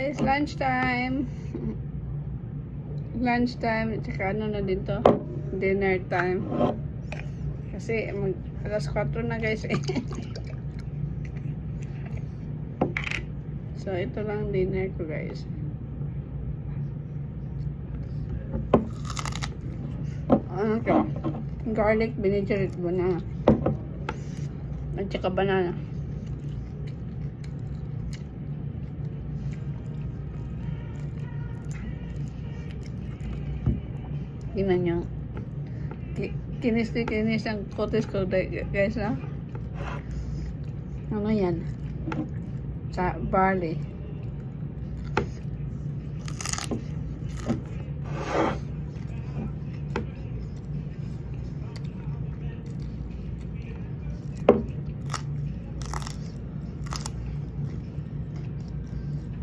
guys, lunchtime. Lunchtime, tsaka ano na din to, dinner time. Kasi alas 4 na guys eh. So ito lang dinner ko guys. Ano to? Garlic vinaigrette banana. At saka banana. Tingnan nyo. Kinis ang kotes ko guys na. Ano yan? Sa barley.